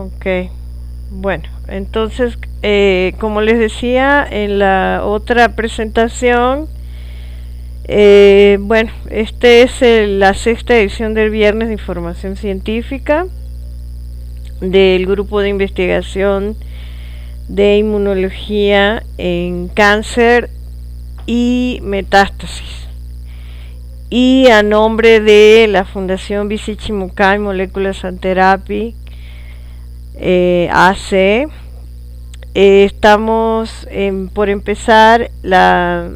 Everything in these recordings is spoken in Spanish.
Ok. Bueno, entonces, como les decía en la otra presentación, bueno, este es la sexta edición del Viernes de Información Científica del Grupo de Investigación de Inmunología en Cáncer y Metástasis. Y a nombre de la Fundación Vici-Chimucay Molecular and Therapy, AC, estamos por empezar la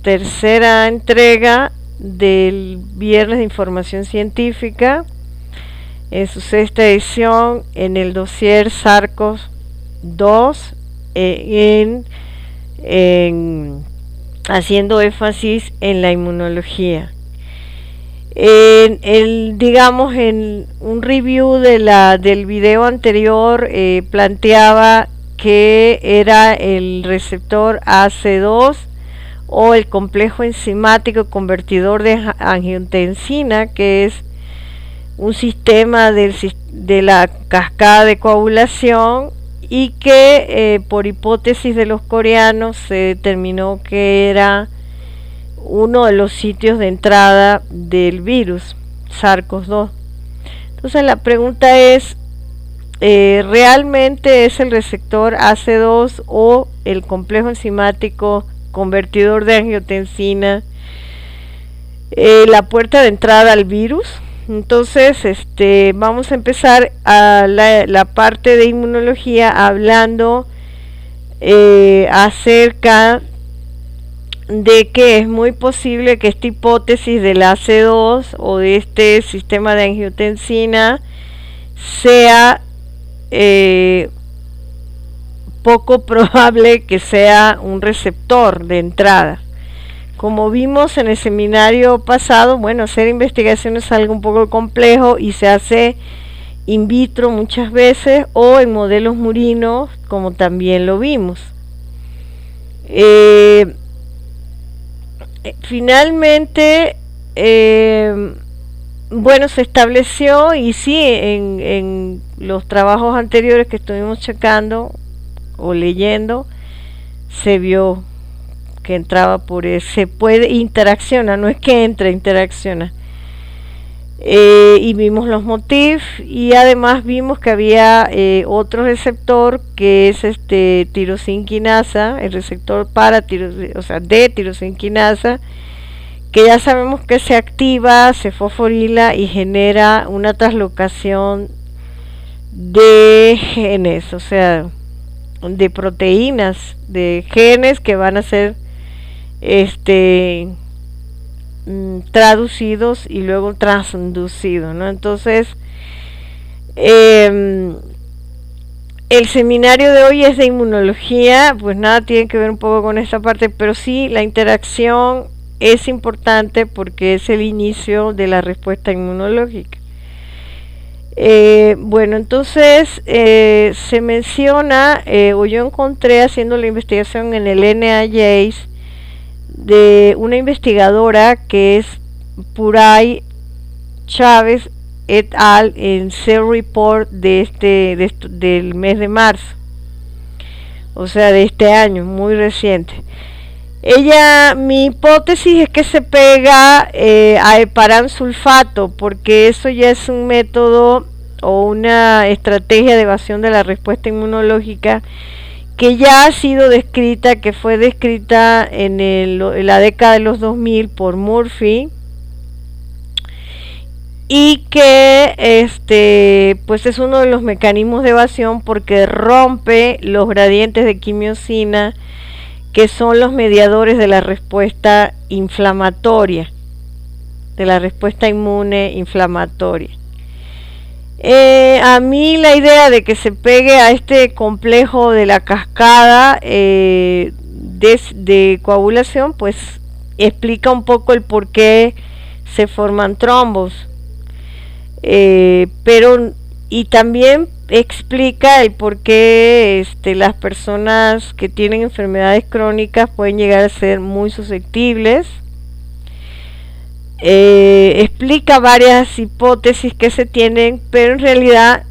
tercera entrega del Viernes de Información Científica en su sexta edición en el dossier SARS-CoV-2, haciendo énfasis en la inmunología. Digamos, en un review del video anterior, planteaba que era el receptor AC2 o el complejo enzimático convertidor de angiotensina, que es un sistema de la cascada de coagulación, y que por hipótesis de los coreanos se determinó que era uno de los sitios de entrada del virus SARS-CoV-2. Entonces la pregunta es, ¿realmente es el receptor AC2 o el complejo enzimático convertidor de angiotensina la puerta de entrada al virus? Entonces, vamos a empezar a la parte de inmunología hablando acerca de que es muy posible que esta hipótesis del AC2 o de este sistema de angiotensina sea poco probable que sea un receptor de entrada. Como vimos en el seminario pasado, bueno, hacer investigación es algo un poco complejo y se hace in vitro muchas veces o en modelos murinos, como también lo vimos. Finalmente, bueno, se estableció, y sí, en los trabajos anteriores que estuvimos checando o leyendo, se vio que entraba por se puede, interacciona, no es que entra, interacciona. Y vimos los motifs, y además vimos que había otro receptor que es tirosinquinasa, el receptor de tirosinquinasa, que ya sabemos que se activa, se fosforila y genera una translocación de genes, o sea, de proteínas, de genes que van a ser traducidos y luego transducidos, ¿no? Entonces, el seminario de hoy es de inmunología, pues nada tiene que ver un poco con esta parte, pero sí la interacción es importante porque es el inicio de la respuesta inmunológica. Bueno, entonces se menciona, o yo encontré haciendo la investigación en el NIH, de una investigadora que es Puray Chávez et al. En Cell Report del mes de marzo, o sea, de este año, muy reciente. Mi hipótesis es que se pega a heparan sulfato, porque eso ya es un método o una estrategia de evasión de la respuesta inmunológica que ya ha sido descrita, que fue descrita en la década de los 2000 por Murphy, y que pues es uno de los mecanismos de evasión porque rompe los gradientes de quimiosina, que son los mediadores de la respuesta inflamatoria, de la respuesta inmune inflamatoria. A mí la idea de que se pegue a este complejo de la cascada de coagulación, pues explica un poco el por qué se forman trombos, y también explica el por qué las personas que tienen enfermedades crónicas pueden llegar a ser muy susceptibles. explica varias hipótesis que se tienen, pero en realidad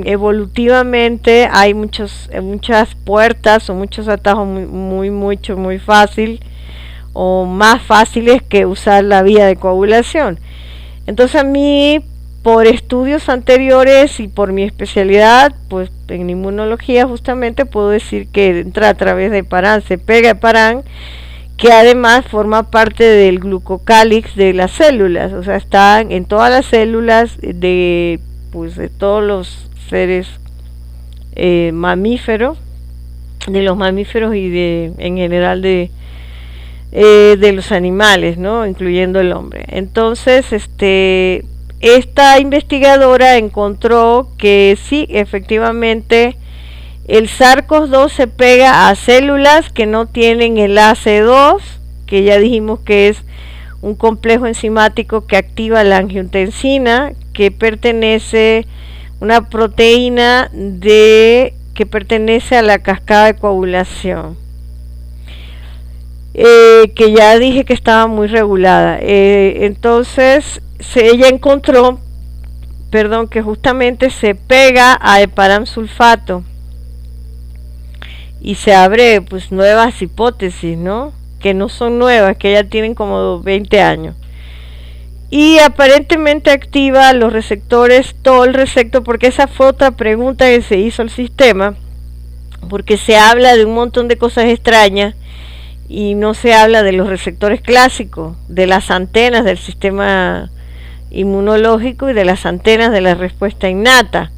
evolutivamente hay muchas puertas o muchos atajos muy fácil o más fáciles que usar la vía de coagulación. Entonces a mí, por estudios anteriores y por mi especialidad, pues en inmunología justamente, puedo decir que entra a través de Heparan, se pega Heparan, que además forma parte del glucocálix de las células, o sea, están en todas las células de todos los seres mamíferos, de los mamíferos y en general de los animales, ¿no? Incluyendo el hombre. Entonces, esta investigadora encontró que sí, efectivamente, el SARS-CoV-2 se pega a células que no tienen el AC2, que ya dijimos que es un complejo enzimático que activa la angiotensina, que pertenece una proteína que pertenece a la cascada de coagulación, que ya dije que estaba muy regulada. Entonces ella encontró, que justamente se pega a heparan sulfato y se abre pues nuevas hipótesis, ¿no? Que no son nuevas, que ya tienen como 20 años. Y aparentemente activa los receptores TOL receptor, porque esa fue otra pregunta que se hizo al sistema, porque se habla de un montón de cosas extrañas y no se habla de los receptores clásicos, de las antenas del sistema inmunológico y de las antenas de la respuesta innata.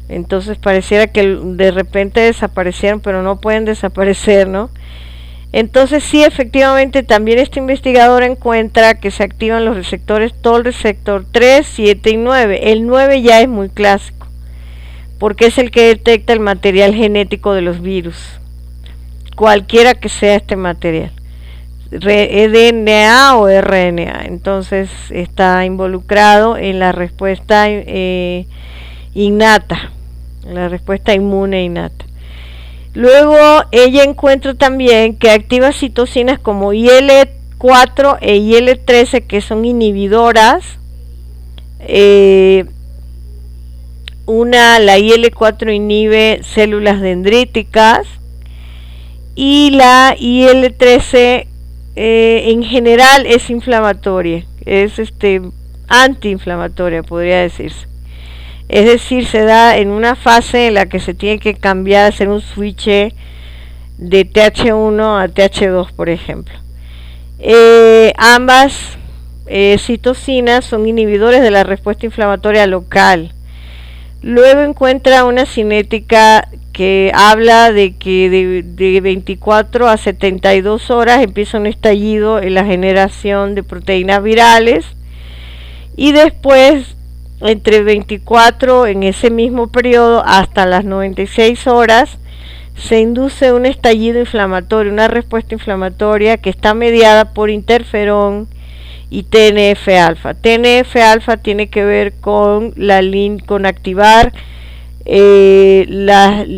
Entonces pareciera que de repente desaparecieron, pero no pueden desaparecer, ¿no? Entonces sí, efectivamente, también este investigador encuentra que se activan los receptores TOL receptor 3, 7 y 9. El 9 ya es muy clásico, porque es el que detecta el material genético de los virus, cualquiera que sea este material, DNA o RNA. Entonces está involucrado en la respuesta innata, la respuesta inmune innata. Luego ella encuentra también que activa citocinas como IL-4 e IL-13, que son inhibidoras. La IL-4 inhibe células dendríticas y la IL-13 en general es inflamatoria, es antiinflamatoria, podría decirse. Es decir, se da en una fase en la que se tiene que cambiar, hacer un switch de TH1 a TH2, por ejemplo. Ambas citocinas son inhibidores de la respuesta inflamatoria local. Luego encuentra una cinética que habla de que de 24 a 72 horas empieza un estallido en la generación de proteínas virales, y después entre 24 en ese mismo periodo hasta las 96 horas se induce un estallido inflamatorio, una respuesta inflamatoria que está mediada por interferón y TNF-alfa. TNF-alfa tiene que ver con con activar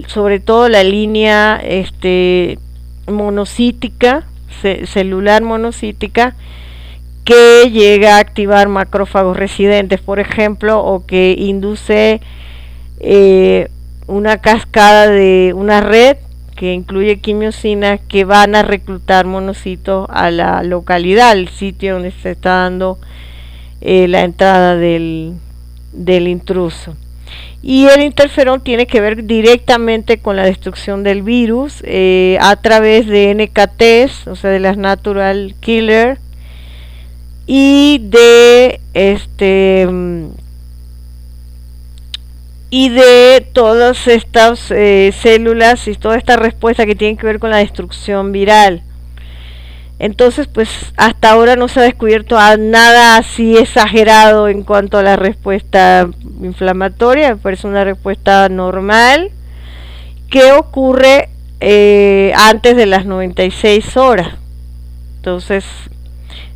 sobre todo la línea monocítica, celular monocítica, que llega a activar macrófagos residentes, por ejemplo, o que induce una cascada de una red que incluye quimiosinas que van a reclutar monocitos a la localidad, al sitio donde se está dando la entrada del intruso. Y el interferón tiene que ver directamente con la destrucción del virus a través de NKTs, o sea, de las natural killer, y de todas estas células y toda esta respuesta que tiene que ver con la destrucción viral. Entonces, pues hasta ahora no se ha descubierto nada así exagerado en cuanto a la respuesta inflamatoria. Me parece una respuesta normal que ocurre antes de las 96 horas. Entonces,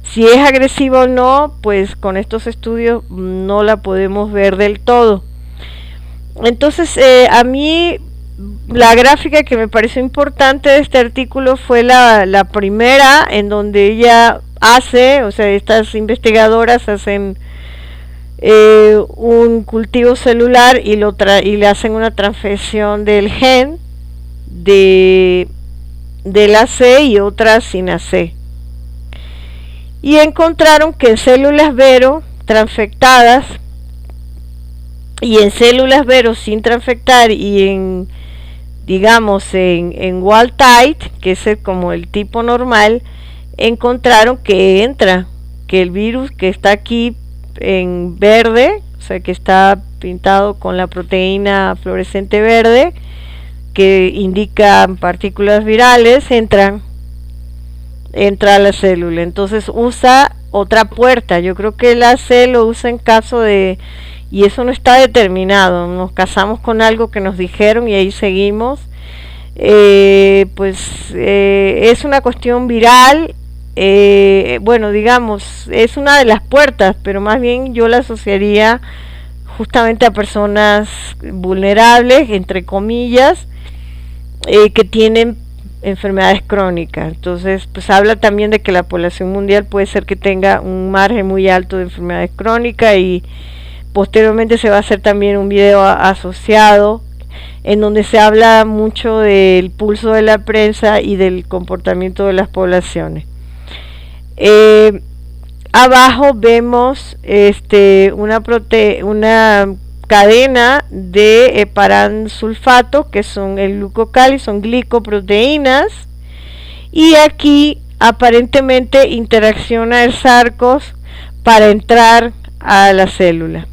si es agresiva o no, pues con estos estudios no la podemos ver del todo. Entonces, a mí la gráfica que me pareció importante de este artículo fue la primera, en donde ella hace, o sea, estas investigadoras hacen un cultivo celular y le hacen una transfección del gen del AC y otras sin AC. Y encontraron que en células Vero transfectadas y en células Vero sin transfectar y en, digamos, en wild type, que es como el tipo normal, encontraron que el virus que está aquí en verde, o sea, que está pintado con la proteína fluorescente verde, que indica partículas virales, entra a la célula. Entonces usa otra puerta. Yo creo que el AC lo usa en caso de, y eso no está determinado, nos casamos con algo que nos dijeron y ahí seguimos. Es una cuestión viral. Bueno, digamos, es una de las puertas, pero más bien yo la asociaría justamente a personas vulnerables, entre comillas, que tienen enfermedades crónicas. Entonces, pues habla también de que la población mundial puede ser que tenga un margen muy alto de enfermedades crónicas, y posteriormente se va a hacer también un video asociado en donde se habla mucho del pulso de la prensa y del comportamiento de las poblaciones. Abajo vemos una cadena de heparansulfato, que son el glucocal y son glicoproteínas, y aquí aparentemente interacciona el SARCOS para entrar a la célula.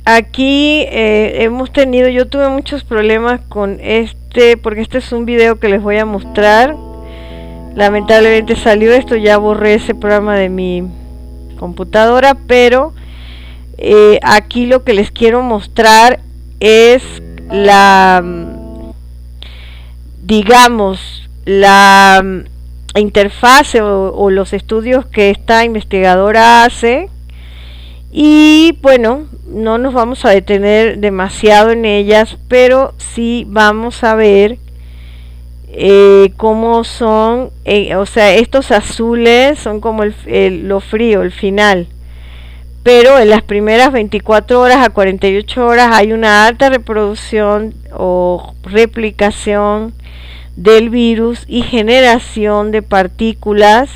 Aquí yo tuve muchos problemas con porque este es un video que les voy a mostrar. Lamentablemente salió esto, ya borré ese programa de mi computadora, pero aquí lo que les quiero mostrar es la interfase o los estudios que esta investigadora hace. Y bueno, no nos vamos a detener demasiado en ellas, pero sí vamos a ver cómo son, o sea, estos azules son como lo frío, el final, pero en las primeras 24 horas a 48 horas hay una alta reproducción o replicación del virus y generación de partículas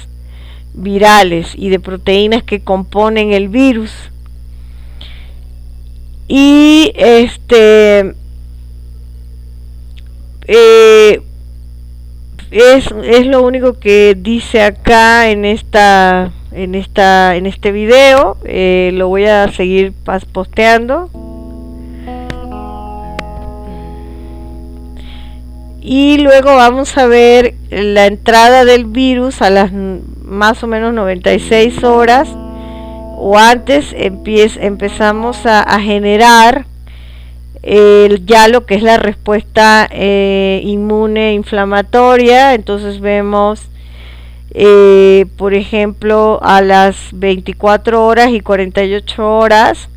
virales y de proteínas que componen el virus. Y es lo único que dice acá en este video. Lo voy a seguir posteando. Y luego vamos a ver la entrada del virus a las más o menos 96 horas o antes. Empezamos a generar ya lo que es la respuesta inmune inflamatoria. Entonces vemos por ejemplo a las 24 horas y 48 horas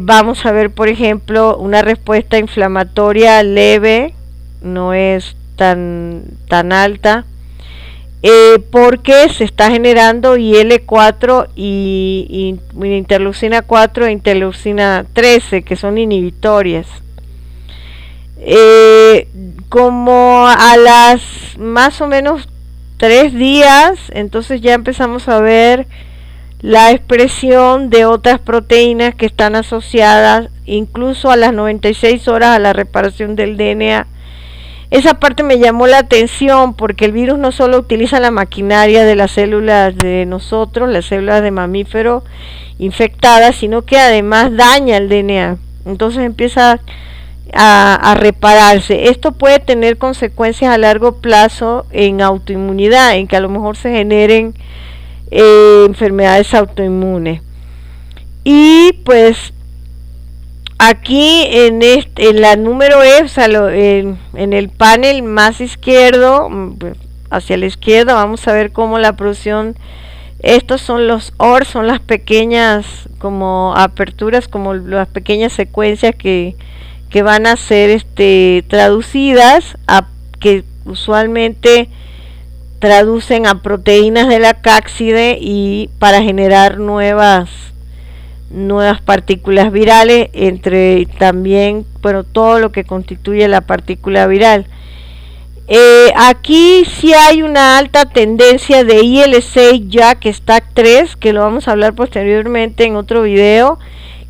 vamos a ver por ejemplo una respuesta inflamatoria leve, no es tan alta, porque se está generando IL-4 y interleucina 4 e interleucina 13, que son inhibitorias. Como a las más o menos 3 días, entonces ya empezamos a ver la expresión de otras proteínas que están asociadas incluso a las 96 horas a la reparación del DNA. Esa parte me llamó la atención porque el virus no solo utiliza la maquinaria de las células de nosotros, las células de mamífero infectadas, sino que además daña el DNA. Entonces empieza a repararse. Esto puede tener consecuencias a largo plazo en autoinmunidad, en que a lo mejor se generen enfermedades autoinmunes. Y pues aquí en la número E, o sea, en el panel más izquierdo, hacia la izquierda, vamos a ver cómo la producción, estos son los OR, son las pequeñas como aperturas, como las pequeñas secuencias que que van a ser traducidas a que usualmente traducen a proteínas de la cápside y para generar nuevas partículas virales, entre también, bueno, todo lo que constituye la partícula viral. Aquí sí hay una alta tendencia de IL6-JAK-STAT3, que lo vamos a hablar posteriormente en otro video,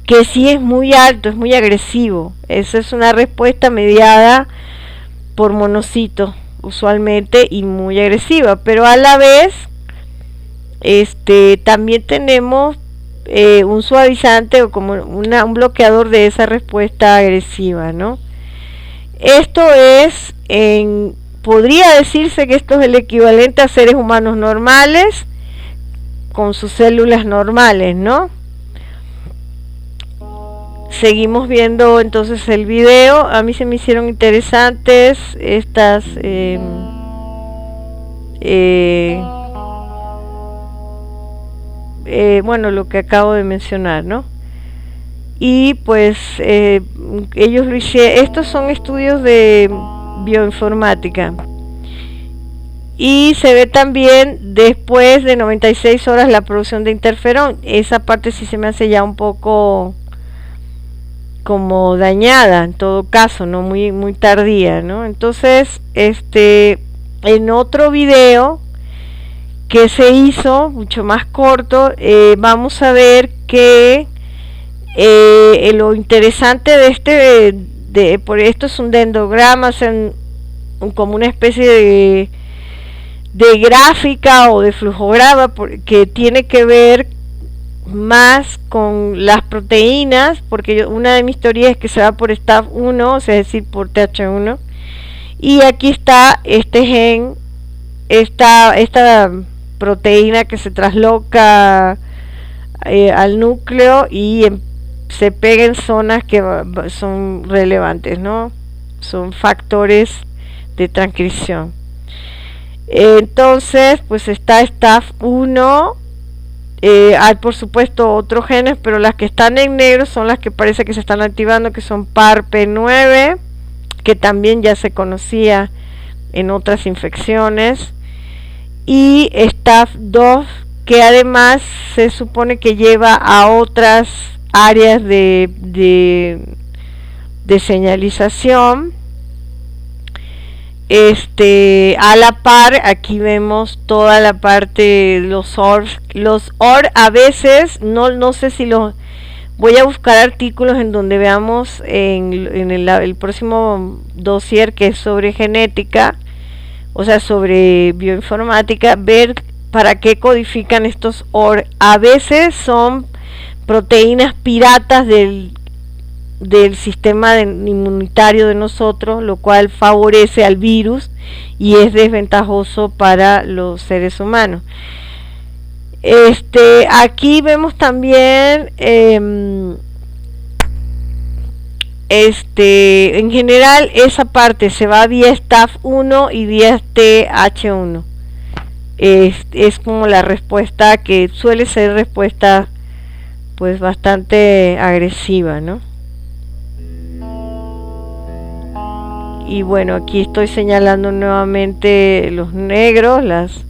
que sí es muy alto, es muy agresivo. Esa es una respuesta mediada por monocitos usualmente y muy agresiva, pero a la vez también tenemos un suavizante o como un bloqueador de esa respuesta agresiva, ¿no? Esto es podría decirse que esto es el equivalente a seres humanos normales con sus células normales, ¿no? Seguimos viendo entonces el video. A mí se me hicieron interesantes estas bueno, lo que acabo de mencionar, ¿no? Y pues ellos lo hicieron. Estos son estudios de bioinformática, y se ve también después de 96 horas la producción de interferón. Esa parte sí se me hace ya un poco como dañada, en todo caso, no muy tardía, ¿no? Entonces en otro video que se hizo mucho más corto, vamos a ver que lo interesante de por esto es un dendrograma, es como una especie de gráfica o de flujograma que tiene que ver más con las proteínas, porque una de mis teorías es que se va por STAF1, o sea, es decir, por TH1, y aquí está este gen, esta proteína que se trasloca al núcleo y se pega en zonas que son relevantes, ¿no? Son factores de transcripción. Entonces, pues está STAF1. Hay por supuesto otros genes, pero las que están en negro son las que parece que se están activando, que son PARP9, que también ya se conocía en otras infecciones, y STAF2, que además se supone que lleva a otras áreas de señalización. A la par, aquí vemos toda la parte, los OR a veces, no sé si los voy a buscar artículos en donde veamos en el próximo dossier, que es sobre genética, o sea, sobre bioinformática, ver para qué codifican estos OR. A veces son proteínas piratas del sistema inmunitario de nosotros, lo cual favorece al virus y es desventajoso para los seres humanos. Aquí vemos también en general esa parte se va vía STAF1 y vía TH1. Es como la respuesta, que suele ser respuesta pues bastante agresiva, ¿no? Y bueno, aquí estoy señalando nuevamente los negros,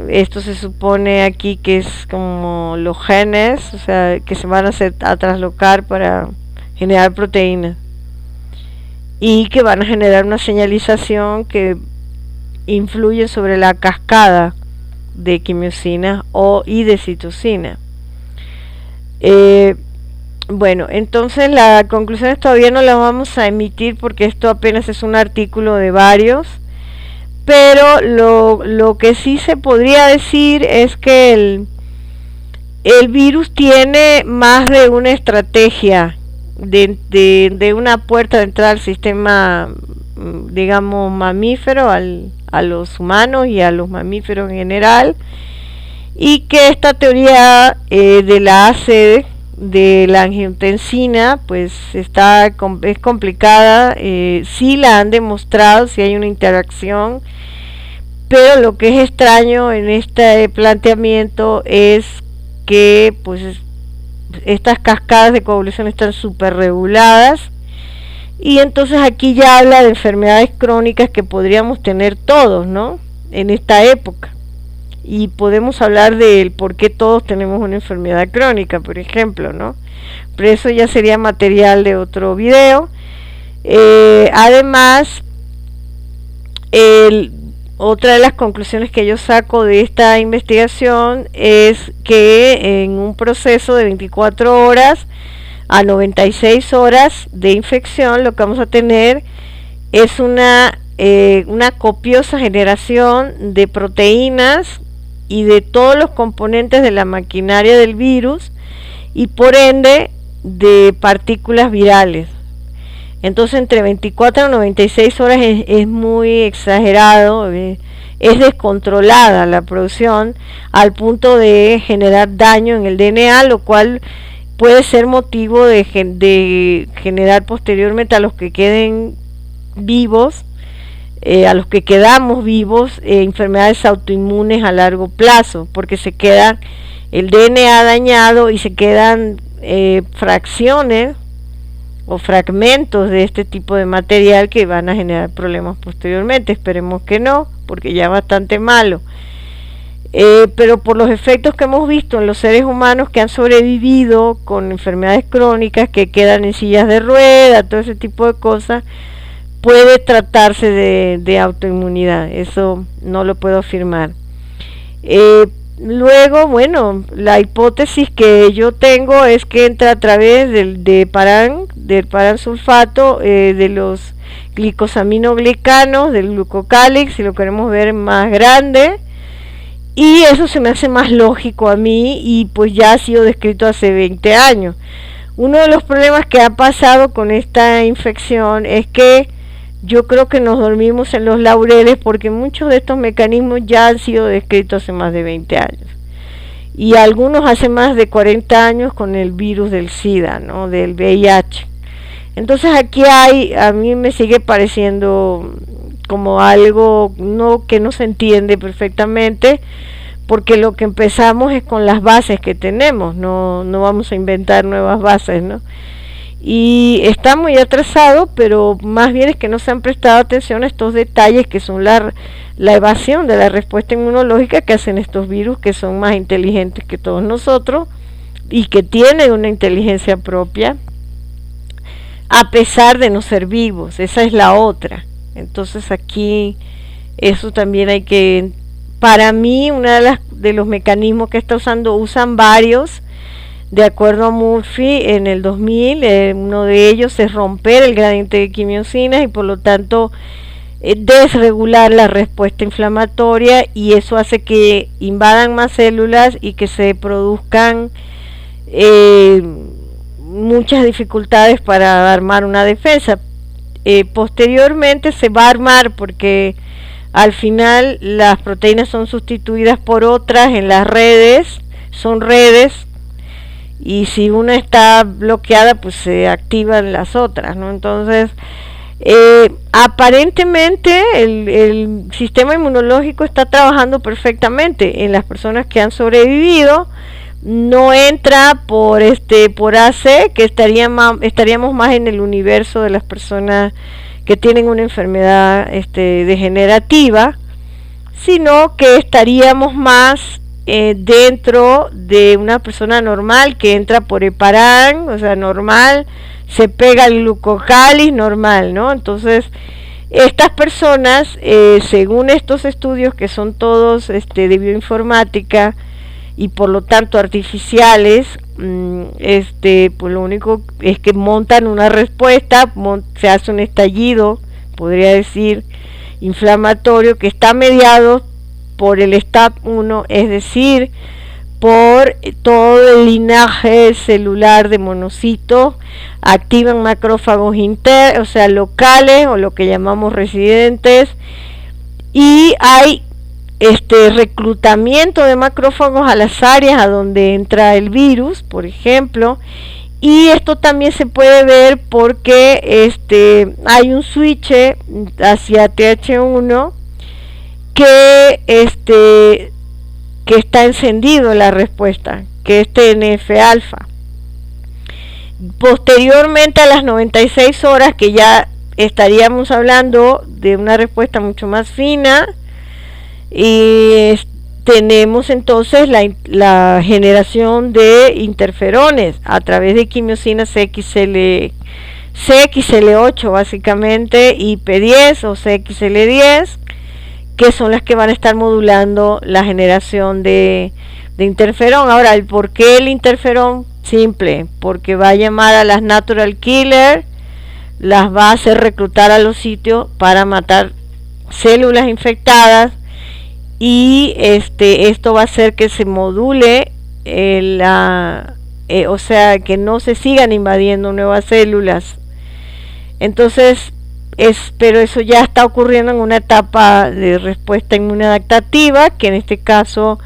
esto se supone aquí que es como los genes, o sea, que se van a traslocar para generar proteínas y que van a generar una señalización que influye sobre la cascada de quimiosina y de citosina. Bueno, entonces las conclusiones todavía no las vamos a emitir porque esto apenas es un artículo de varios, pero lo que sí se podría decir es que el virus tiene más de una estrategia de una puerta de entrada al sistema, digamos, mamífero, a los humanos y a los mamíferos en general, y que esta teoría de la ACE, de la angiotensina, pues es complicada. Sí la han demostrado, sí hay una interacción, pero lo que es extraño en este planteamiento es que pues estas cascadas de coagulación están súper reguladas Y entonces aquí ya habla de enfermedades crónicas que podríamos tener todos, ¿no? En esta época. Y podemos hablar del por qué todos tenemos una enfermedad crónica, por ejemplo, ¿no? Pero eso ya sería material de otro video. Además, otra de las conclusiones que yo saco de esta investigación es que en un proceso de 24 horas a 96 horas de infección, lo que vamos a tener es una copiosa generación de proteínas y de todos los componentes de la maquinaria del virus, y por ende de partículas virales. Entonces entre 24 a 96 horas es muy exagerado, es descontrolada la producción al punto de generar daño en el DNA, lo cual puede ser motivo de generar posteriormente a los que queden vivos, a los que quedamos vivos, enfermedades autoinmunes a largo plazo, porque se queda el DNA dañado y se quedan fracciones o fragmentos de este tipo de material que van a generar problemas posteriormente. Esperemos que no, porque ya es bastante malo. Pero por los efectos que hemos visto en los seres humanos que han sobrevivido con enfermedades crónicas, que quedan en sillas de ruedas, todo ese tipo de cosas, puede tratarse de autoinmunidad. Eso no lo puedo afirmar. Luego, bueno, la hipótesis que yo tengo es que entra a través del paransulfato, de los glicosaminoglicanos, del glucocálix, si lo queremos ver más grande, y eso se me hace más lógico a mí, y pues ya ha sido descrito hace 20 años. Uno de los problemas que ha pasado con esta infección es que yo creo que nos dormimos en los laureles, porque muchos de estos mecanismos ya han sido descritos hace más de 20 años. Y algunos hace más de 40 años con el virus del SIDA, ¿no? Del VIH. Entonces aquí a mí me sigue pareciendo como algo que no se entiende perfectamente, porque lo que empezamos es con las bases que tenemos, no vamos a inventar nuevas bases, ¿no? Y está muy atrasado, pero más bien es que no se han prestado atención a estos detalles que son la evasión de la respuesta inmunológica que hacen estos virus, que son más inteligentes que todos nosotros y que tienen una inteligencia propia a pesar de no ser vivos. Esa es la otra. Entonces aquí eso también hay que, para mí, de los mecanismos que usan varios. De acuerdo a Murphy, en el 2000, uno de ellos es romper el gradiente de quimiosinas y por lo tanto desregular la respuesta inflamatoria, y eso hace que invadan más células y que se produzcan muchas dificultades para armar una defensa. Posteriormente se va a armar, porque al final las proteínas son sustituidas por otras en las redes, son redes, y si una está bloqueada pues se activan las otras, ¿no? Entonces aparentemente el sistema inmunológico está trabajando perfectamente en las personas que han sobrevivido. No entra por AC, que estaríamos más en el universo de las personas que tienen una enfermedad degenerativa, sino que estaríamos más dentro de una persona normal que entra por heparán, o sea, normal, se pega el glucocálix normal, ¿no? Entonces, estas personas, según estos estudios que son todos de bioinformática y por lo tanto artificiales, pues lo único es que montan una respuesta, se hace un estallido, podría decir, inflamatorio, que está mediado por el STAT1, es decir, por todo el linaje celular de monocitos. Activan macrófagos o sea, locales, o lo que llamamos residentes, y hay reclutamiento de macrófagos a las áreas a donde entra el virus, por ejemplo. Y esto también se puede ver porque hay un switch hacia TH1 que está encendido en la respuesta, que es TNF alfa. Posteriormente a las 96 horas, que ya estaríamos hablando de una respuesta mucho más fina, y tenemos entonces la generación de interferones a través de quimiosinas CXL8 básicamente, y P10 o CXL10, que son las que van a estar modulando la generación de interferón. Ahora, ¿el por qué el interferón? Simple, porque va a llamar a las natural killer, las va a hacer reclutar a los sitios para matar células infectadas, y esto va a hacer que se module o sea, que no se sigan invadiendo nuevas células. Entonces, pero eso ya está ocurriendo en una etapa de respuesta inmunodaptativa, que en este caso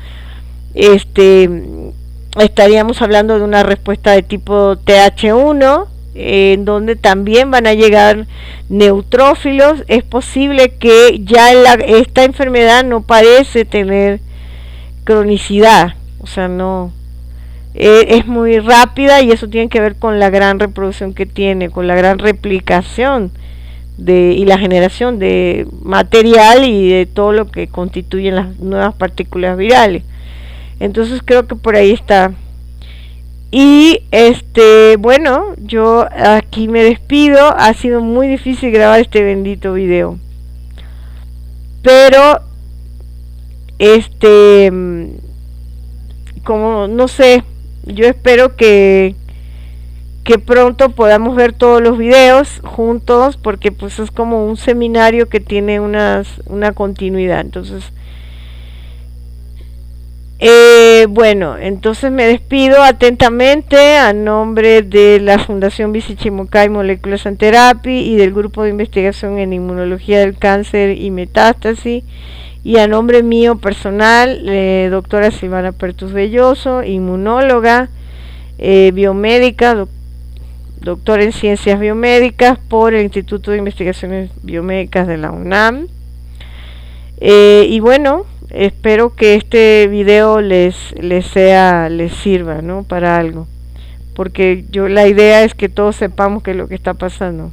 estaríamos hablando de una respuesta de tipo TH1, en donde también van a llegar neutrófilos. Es posible que ya esta enfermedad no parece tener cronicidad, o sea, no es muy rápida, y eso tiene que ver con la gran reproducción que tiene, con la gran replicación y la generación de material y de todo lo que constituyen las nuevas partículas virales. Entonces creo que por ahí está. Y bueno, yo aquí me despido. Ha sido muy difícil grabar este bendito video, pero como no sé, yo espero que pronto podamos ver todos los videos juntos, porque pues es como un seminario que tiene una continuidad. Entonces bueno, entonces me despido atentamente a nombre de la Fundación Vici-Chimokai Molecular and Therapy y del Grupo de Investigación en Inmunología del Cáncer y Metástasis, y a nombre mío personal, doctora Silvana Pertus Belloso, inmunóloga, biomédica, doctora en Ciencias Biomédicas por el Instituto de Investigaciones Biomédicas de la UNAM. Y bueno, espero que este video les sirva, ¿no?, para algo, porque la idea es que todos sepamos qué es lo que está pasando.